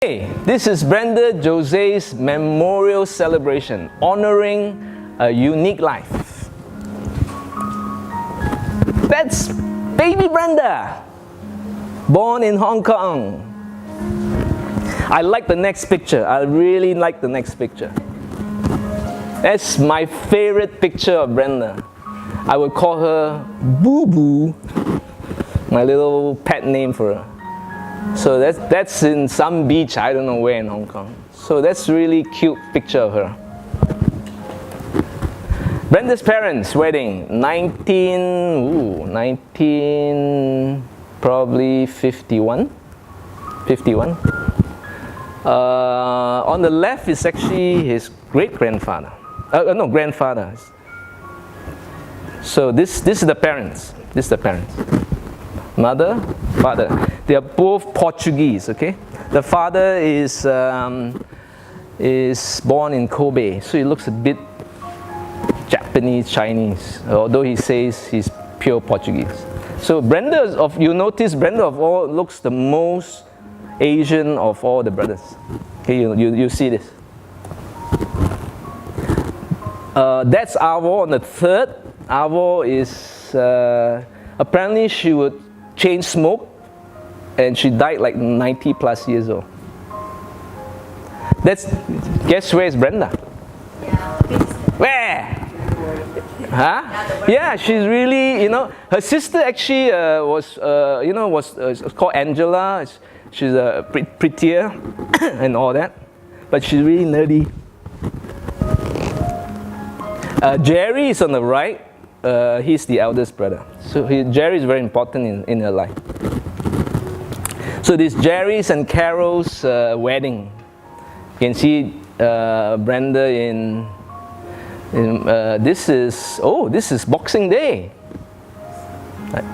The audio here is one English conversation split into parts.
Hey, this is Brenda Jose's memorial celebration, honoring a unique life. That's baby Brenda, born in Hong Kong. I like the next picture. I really like the next picture. That's my favorite picture of Brenda. I would call her Boo Boo, my little pet name for her. So that's in some beach, I don't know where in Hong Kong. So that's really cute picture of her. Brenda's parents' wedding, 19, probably 51. On the left is actually his great-grandfather. No, grandfather. So this is the parents. This is the parents. Mother, father. They are both Portuguese, okay? The father is born in Kobe, so he looks a bit Japanese, Chinese, although he says he's pure Portuguese. So Brenda, you notice Brenda of all looks the most Asian of all the brothers. Okay, you see this. That's Avo on the third. Avo is, apparently she would chain smoke, and she died like 90 plus years old. Guess where is Brenda? Where? Huh? Yeah, she's really, her sister actually was called Angela. She's prettier and all that, but she's really nerdy. Jerry is on the right. He's the eldest brother. So Jerry is very important in her life. So this Jerry's and Carol's wedding. You can see Brenda in this is Boxing Day.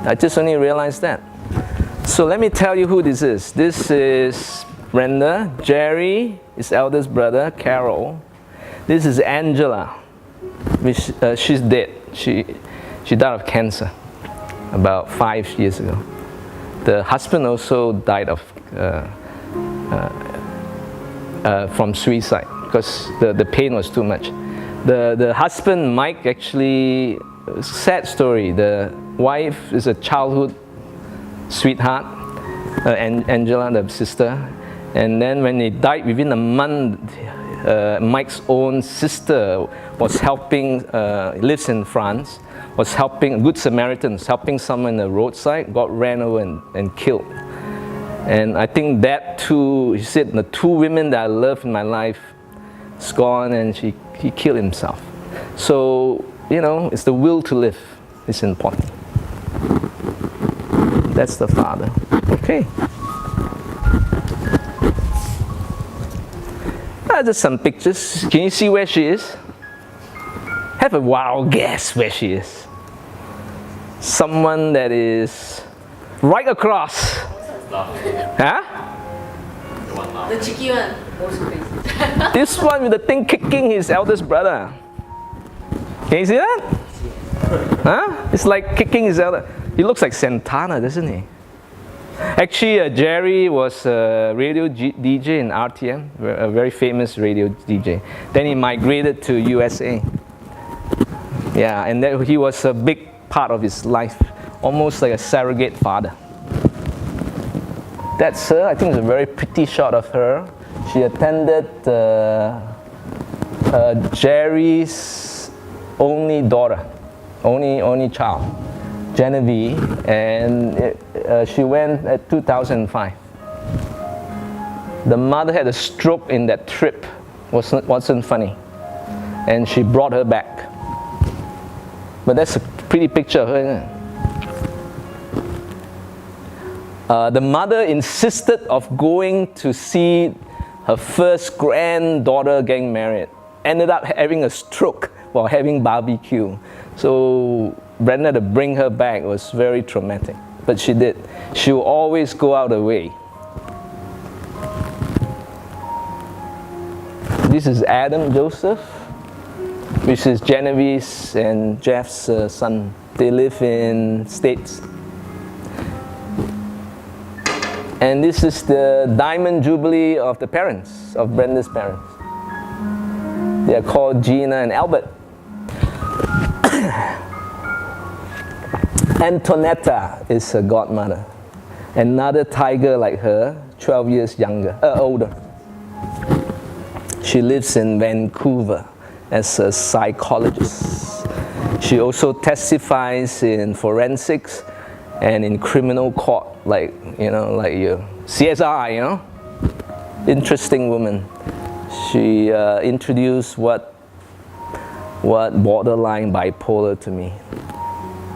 I just only realized that. So let me tell you who this is. This is Brenda. Jerry is eldest brother. Carol. This is Angela. Which she's dead. She died of cancer about 5 years ago. The husband also died of from suicide because the pain was too much. The husband, Mike, actually, sad story. The wife is a childhood sweetheart, Angela, the sister. And then when he died, within a month, Mike's own sister was helping, lives in France, was helping, Good Samaritans, helping someone on the roadside, got ran over and killed. And I think that too, he said, the two women that I love in my life is gone, and he killed himself. So, it's the will to live is important. That's the father. Okay. Just some pictures. Can you see where she is? Have a wild guess where she is. Someone that is right across. Huh? The cheeky one. This one with the thing kicking his eldest brother. Can you see that? Huh? It's like kicking his elder. He looks like Santana, doesn't he? Actually, Jerry was a radio DJ in RTM, a very famous radio DJ. Then he migrated to USA. Yeah, and then he was a big part of his life, almost like a surrogate father. That's her. I think it's a very pretty shot of her. She attended Jerry's only daughter, only child, Genevieve, and she went at 2005. The mother had a stroke in that trip. Wasn't funny, and she brought her back. But that's a pretty picture of her, isn't it? The mother insisted of going to see her first granddaughter getting married. Ended up having a stroke while having barbecue. So Brenda to bring her back was very traumatic. But she did. She will always go out of the way. This is Adam Joseph, which is Genevieve's and Jeff's son. They live in States. And this is the diamond jubilee of the parents, of Brenda's parents. They are called Gina and Albert. Antonetta is her godmother. Another tiger like her, 12 years older. She lives in Vancouver as a psychologist. She also testifies in forensics and in criminal court, like your CSI, Interesting woman. She introduced what borderline bipolar to me.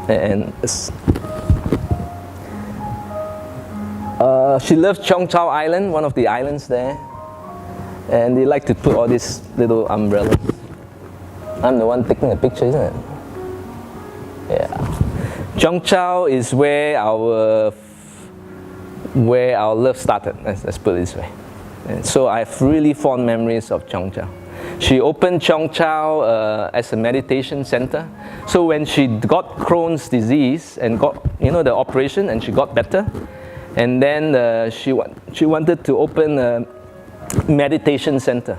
And she loves Cheong Chau Island, one of the islands there. And they like to put all these little umbrellas. I'm the one taking a picture, isn't it? Yeah. Cheong Chau is where our love started. Let's put it this way. And so I have really fond memories of Cheong Chau. She opened Cheong Chau as a meditation center. So when she got Crohn's disease and got the operation and she got better, and then she wanted to open a meditation center.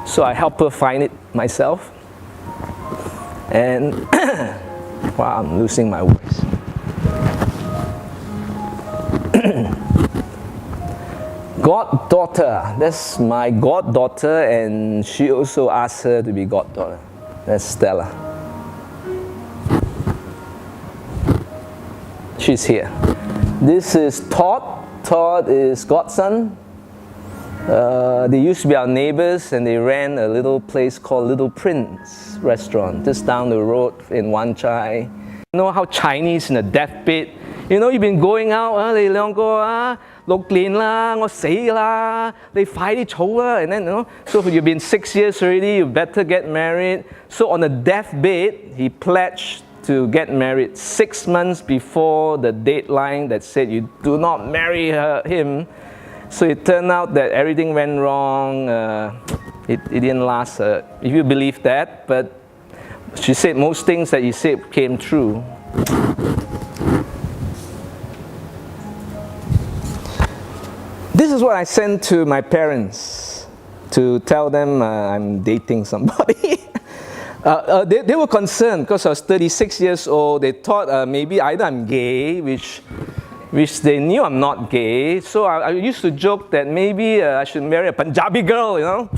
So I helped her find it myself. And wow, I'm losing my voice. Goddaughter, that's my goddaughter, and she also asked her to be goddaughter. That's Stella. She's here. This is Todd. Todd is godson. They used to be our neighbors, and they ran a little place called Little Prince restaurant just down the road in Wan Chai. You know how Chinese in a deathbed, you've been going out, 你兩個6年啦，我死啦，你快啲嘈啦, and then so you've been 6 years already, you better get married. So on the deathbed, he pledged to get married 6 months before the deadline that said you do not marry him. So it turned out that everything went wrong. It didn't last, if you believe that. But she said most things that he said came true. This is what I sent to my parents to tell them I'm dating somebody. They were concerned because I was 36 years old. They thought maybe either I'm gay, which they knew I'm not gay. So I used to joke that maybe I should marry a Punjabi girl,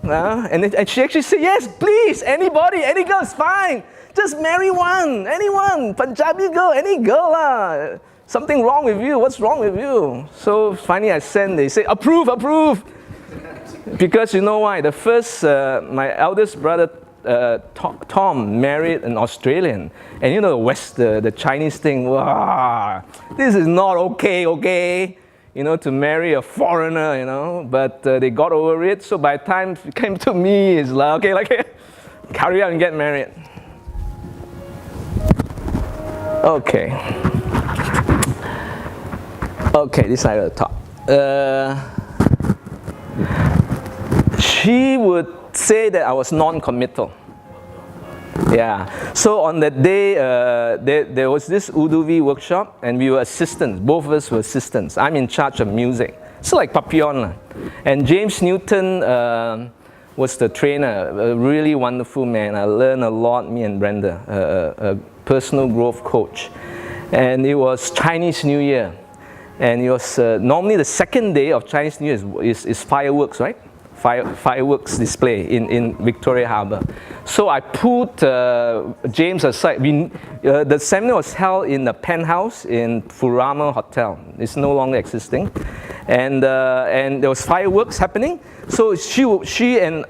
and she actually said, yes, please, anybody, any girl is fine. Just marry one, anyone, Punjabi girl, any girl. Something wrong with you, what's wrong with you? So finally I sent, they say, approve. Because you know why? The first, my eldest brother, Tom, married an Australian. And the Chinese thing, wow, this is not okay, to marry a foreigner, but they got over it. So by the time it came to me, it's like, okay, carry on and get married. Okay, this side of the top. She would say that I was non-committal. Yeah. So on that day, there was this Uduvi workshop, and we were assistants. Both of us were assistants. I'm in charge of music. It's like Papillon. And James Newton was the trainer, a really wonderful man. I learned a lot, me and Brenda, a personal growth coach. And it was Chinese New Year. And it was normally the second day of Chinese New Year is fireworks, right? Fireworks display in Victoria Harbour. So I put James aside. The seminar was held in the Penthouse in Furama Hotel. It's no longer existing. And there was fireworks happening. So she and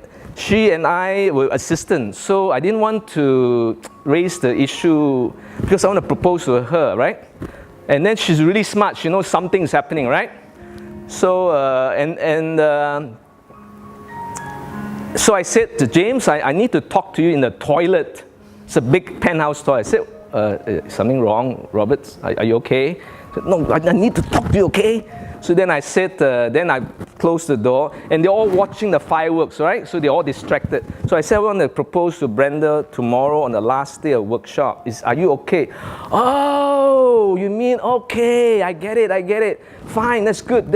I were assistants. So I didn't want to raise the issue because I want to propose to her, right? And then she's really smart. She knows something's happening, right? So so I said to James, I need to talk to you in the toilet. It's a big penthouse toilet. I said, something wrong, Robert? Are you okay? He said, no, I need to talk to you, okay? So then I said, then I closed the door, and they're all watching the fireworks, right? So they're all distracted. So I said, I want to propose to Brenda tomorrow on the last day of workshop. Are you okay? Oh, you mean okay, I get it. Fine, that's good.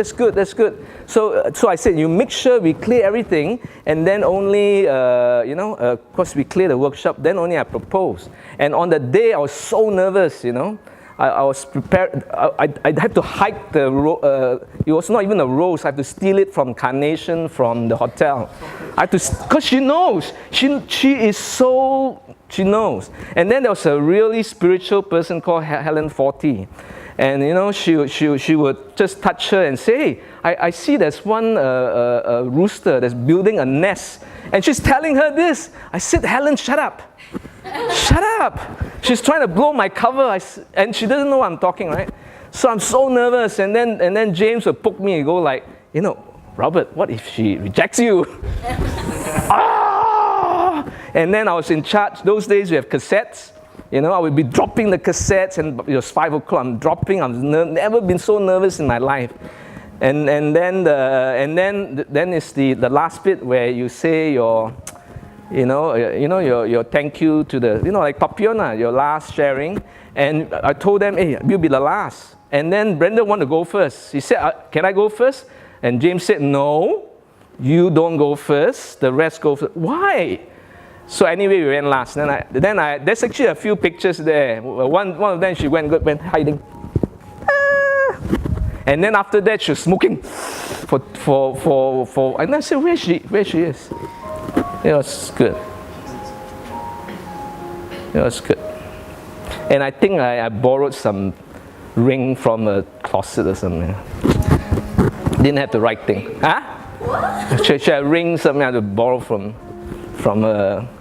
So I said, you make sure we clear everything, and then only, of course we clear the workshop, then only I propose. And on the day, I was so nervous, I was prepared. I had to hike it was not even a rose. I had to steal it from Carnation from the hotel. I had to, because she knows. She knows. And then there was a really spiritual person called Helen Forty. And she would just touch her and say, hey, I see there's one rooster that's building a nest. And she's telling her this. I said, Helen, shut up. Shut up! She's trying to blow my cover, and she doesn't know what I'm talking, right? So I'm so nervous, and then James would poke me and go like, Robert, what if she rejects you? And then I was in charge. Those days we have cassettes. I would be dropping the cassettes, and it was 5 o'clock. I'm dropping. I've never been so nervous in my life. And then it's the last bit where you say your thank you to the, like Papiona, your last sharing. And I told them, hey, you'll be the last. And then Brenda wanted to go first. He said, can I go first? And James said, no, you don't go first. The rest go first. Why? So anyway, we went last. Then there's actually a few pictures there. One of them, she went hiding. And then after that, she was smoking for. And I said, where she is? It was good. And I think I borrowed some ring from a closet or something. Didn't have the right thing. Huh? Should I ring something I have to borrow from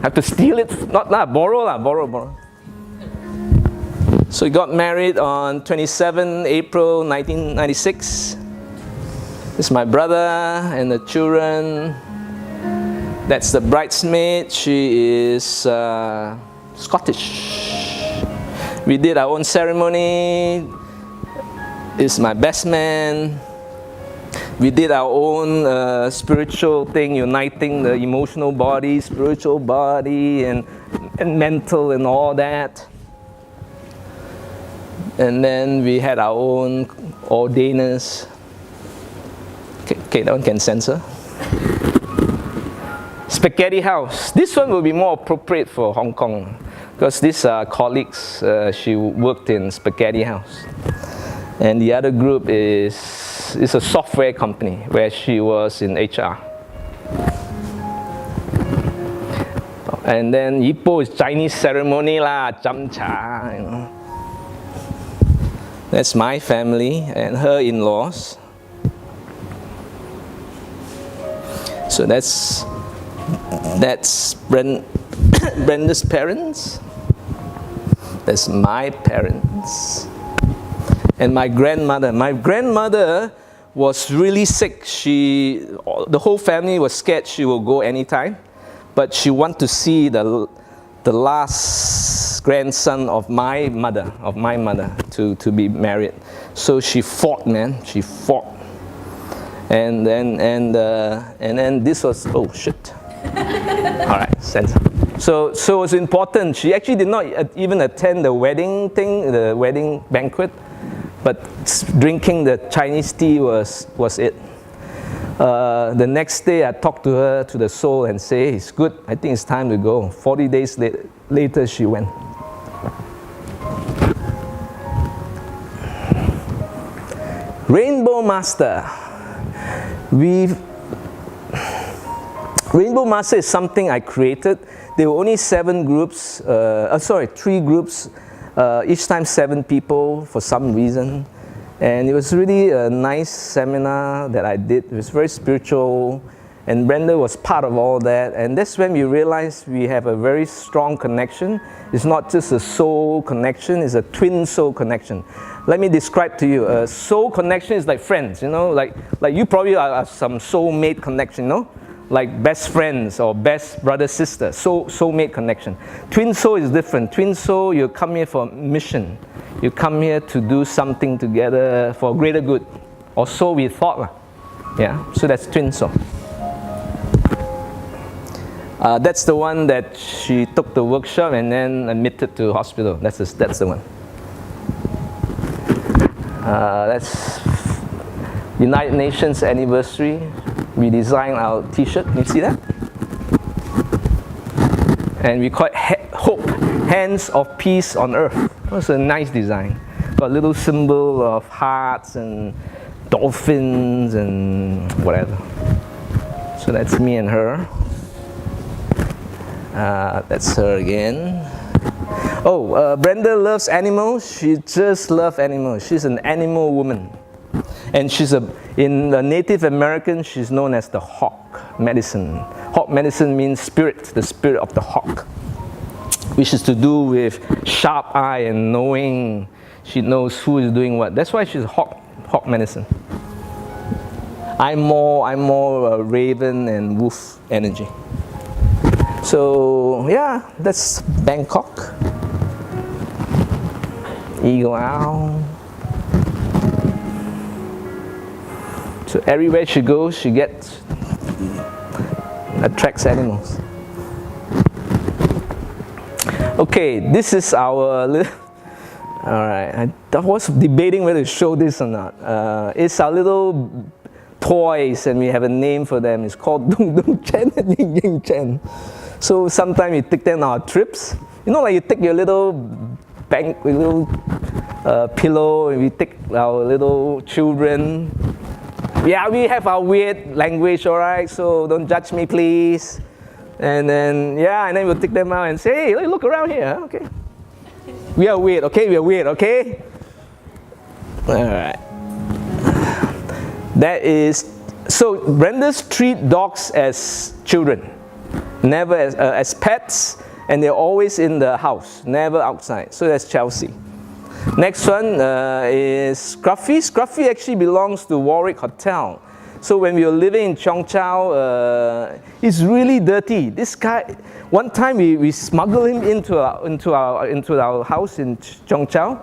have to steal it? Not borrow. So we got married on 27 April 1996. This is my brother and the children. That's the bridesmaid. She is Scottish. We did our own ceremony. This is my best man. We did our own spiritual thing, uniting the emotional body, spiritual body, and mental and all that. And then we had our own ordainers. Okay, that one can censor. Spaghetti house. This one will be more appropriate for Hong Kong because these are colleagues. She worked in spaghetti house, and the other group is a software company where she was in HR. And then Ipoh is Chinese ceremony lah, cham cha. That's my family and her in-laws. So that's Brenda's parents. That's my parents. And my grandmother. My grandmother was really sick. The whole family was scared she will go anytime. But she wanted to see the last grandson of my mother, to be married. So she fought, man. She fought. And then this was, oh shit. All right, sense. So it was important. She actually did not even attend the wedding thing, the wedding banquet, but drinking the Chinese tea was it. The next day, I talked to her, to the soul, and say, hey, it's good. I think it's time to go. 40 days later, she went. Rainbow Master. Rainbow Master is something I created. There were only 3 groups, each time 7 people for some reason. And it was really a nice seminar that I did. It was very spiritual, and Brenda was part of all that. And that's when we realized we have a very strong connection. It's not just a soul connection, it's a twin soul connection. Let me describe to you. A soul connection is like friends, like you probably are some soulmate connection, like best friends or best brother sister, soulmate connection. Twin soul is different. Twin soul, you come here for a mission. You come here to do something together for greater good, or so we thought. Yeah, so that's twin saw. That's the one that she took the workshop and then admitted to hospital. That's the one. That's United Nations anniversary. We designed our T-shirt. You see that? And we call it Hope, Hands of Peace on Earth. That's a nice design. Got a little symbol of hearts and dolphins and whatever. So that's me and her. That's her again. Oh, Brenda loves animals. She just loves animals. She's an animal woman. And in the Native American, she's known as the hawk medicine. Hawk medicine means spirit, the spirit of the hawk, which is to do with sharp eye and knowing. She knows who is doing what. That's why she's hawk medicine. I'm more raven and wolf energy. So yeah, that's Bangkok. Eagle owl. So everywhere she goes, she attracts animals. Okay, this is our little. All right, I was debating whether to show this or not. It's our little toys, and we have a name for them. It's called Dung Dung Chaen and Ying Ying Chaen. So sometimes we take them on our trips. You know, like you take your little pillow, and we take our little children. Yeah, we have our weird language, all right, so don't judge me, please. And then we'll take them out and say, hey, look around here, okay? We are weird, okay? All right. So Brenda's treat dogs as children, never as pets, and they're always in the house, never outside. So that's Chelsea. Next one is Scruffy. Scruffy actually belongs to Warwick Hotel. So when we were living in Cheong Chau, he's really dirty. This guy, one time we smuggled him into our house in Cheong Chau,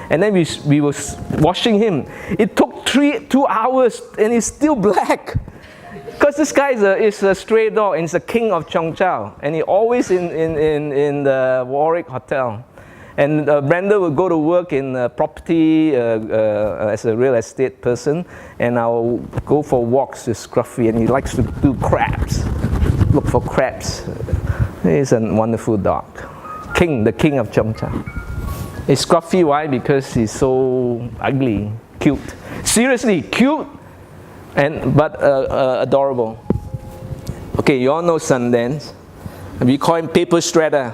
and then we was washing him. It took 2 hours, and he's still black. Because this guy is a stray dog, and he's a king of Cheong Chau, and he always in the Warwick Hotel. And Brenda would go to work in property as a real estate person, and I'll go for walks with Scruffy, and he likes to do crabs, look for crabs. He's a wonderful dog. The king of Cheong Chau. Is Scruffy why? Because he's so ugly, cute. Seriously, cute, but adorable. Okay, you all know Sundance. We call him Paper Shredder,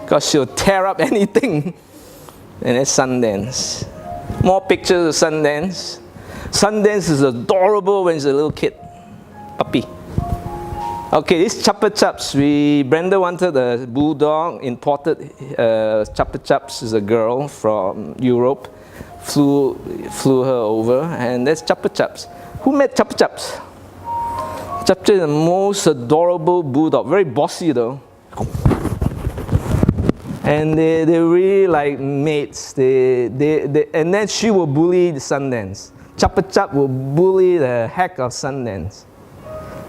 because she'll tear up anything. And it's Sundance. More pictures of Sundance. Sundance is adorable when he's a little kid, puppy. Okay, this Chuppa Chups. Brenda wanted a bulldog, imported Chuppa Chups is a girl from Europe, flew her over, and that's Chuppa Chups. Who made Chuppa Chups? Chuppa is the most adorable bulldog, very bossy though. And they really like mates. And then she will bully the Sundance. Chuppa Chup will bully the heck of Sundance.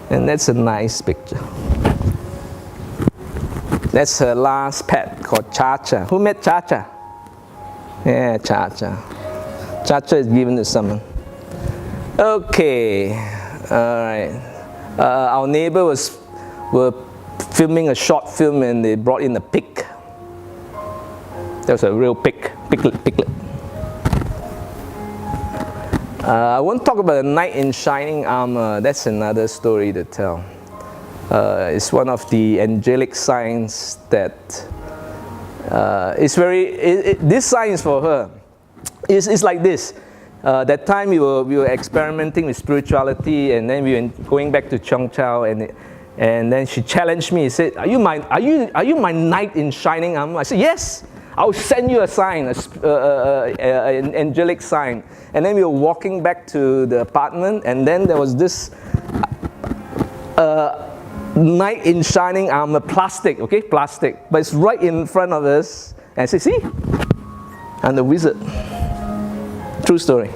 And that's a nice picture. That's her last pet called Cha-Cha. Who met Cha-Cha? Yeah, Cha-Cha. Cha-Cha is given to someone. Okay, all right. Our neighbor were filming a short film, and they brought in a pig. That was a real piglet. I won't talk about the knight in shining armor. That's another story to tell. It's one of the angelic signs that it's very. This sign is for her. It's like this. That time we were experimenting with spirituality, and then we were going back to Cheong Chau, and then she challenged me. She said, "Are you my knight in shining armor?" I said, "Yes. I'll send you a sign, an angelic sign." And then we were walking back to the apartment, and then there was this knight in shining armor, plastic, but it's right in front of us. And I said, "See, I'm the wizard." True story.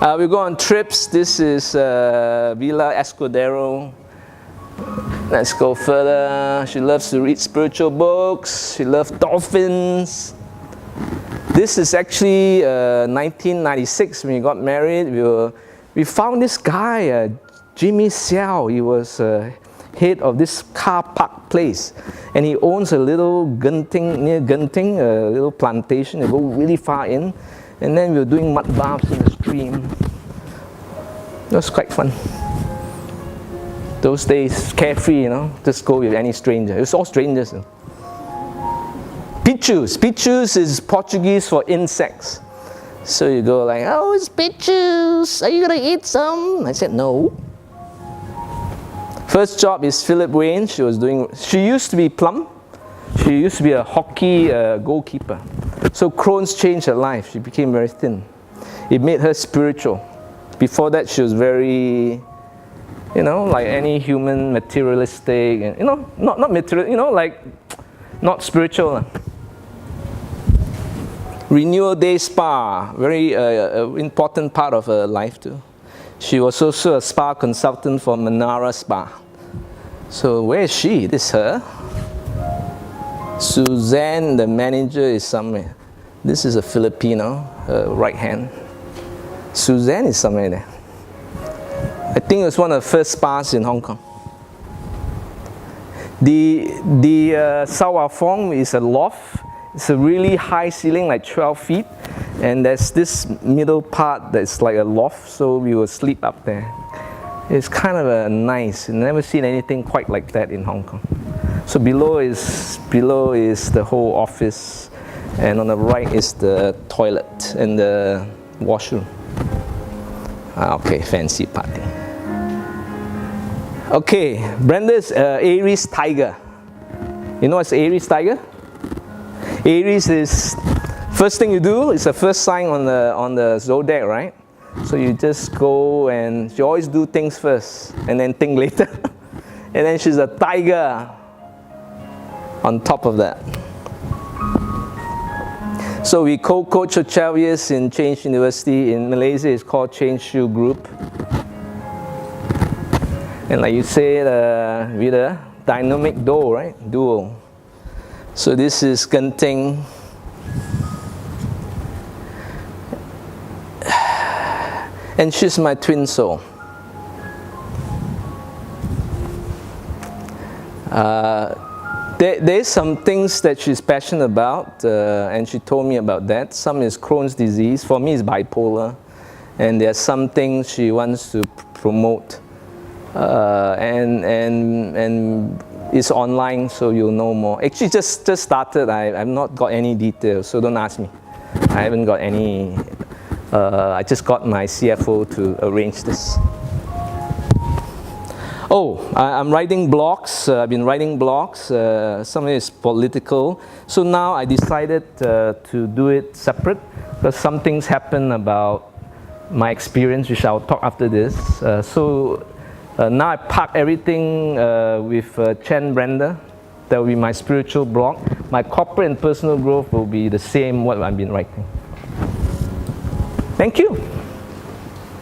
We go on trips. This is Villa Escudero. Let's go further. She loves to read spiritual books. She loves dolphins. This is actually 1996 when we got married. We found this guy, Jimmy Xiao. He was head of this car park place, and he owns a little Genting, near Genting, a little plantation. They go really far in, and then we were doing mud baths in the stream. It was quite fun. Those days, carefree, you know, just go with any stranger. It was all strangers. Pichus. Pichus is Portuguese for insects. So you go like, oh, it's pichus. Are you gonna eat some? I said no. First job is Philip Wayne. She used to be plump. She used to be a hockey goalkeeper. So Crohn's changed her life. She became very thin. It made her spiritual. Before that, she was very, you know, like any human, materialistic, and you know, not material, you know, like not spiritual. Renewal Day Spa, very important part of her life too. She was also a spa consultant for Menara Spa. So where is she? This is her. Suzanne, the manager, is somewhere. This is a Filipino, her right hand. Suzanne is somewhere there. I think it was one of the first spas in Hong Kong. The Sao Fong is a loft. It's a really high ceiling, like 12 feet. And there's this middle part that's like a loft, so we will sleep up there. It's kind of nice. I've never seen anything quite like that in Hong Kong. So below is the whole office, and on the right is the toilet and the washroom. Okay, fancy party. Okay, Brenda's Aries Tiger. You know what's Aries Tiger? Aries is first thing you do. It's the first sign on the zodiac, right? So you just go and you always do things first and then think later. And then she's a tiger on top of that. So we co-coach for 12 years in Chaen University in Malaysia. It's called Chaen Shoe Group. And like you said, with a dynamic duo, right? Duo. So this is Genting. And she's my twin soul. There's some things that she's passionate about, and she told me about that. Some is Crohn's disease. For me, it's bipolar. And there are some things she wants to promote. And it's online, so you'll know more. Actually, just started. I've not got any details, so don't ask me. I haven't got any. I just got my CFO to arrange this. Oh, I'm writing blogs. I've been writing blogs. Some of it is political. So now I decided to do it separate because some things happen about my experience, which I'll talk after this. Now I pack everything with Chaen Brenda. That will be my spiritual blog. My corporate and personal growth will be the same what I've been writing. Thank you.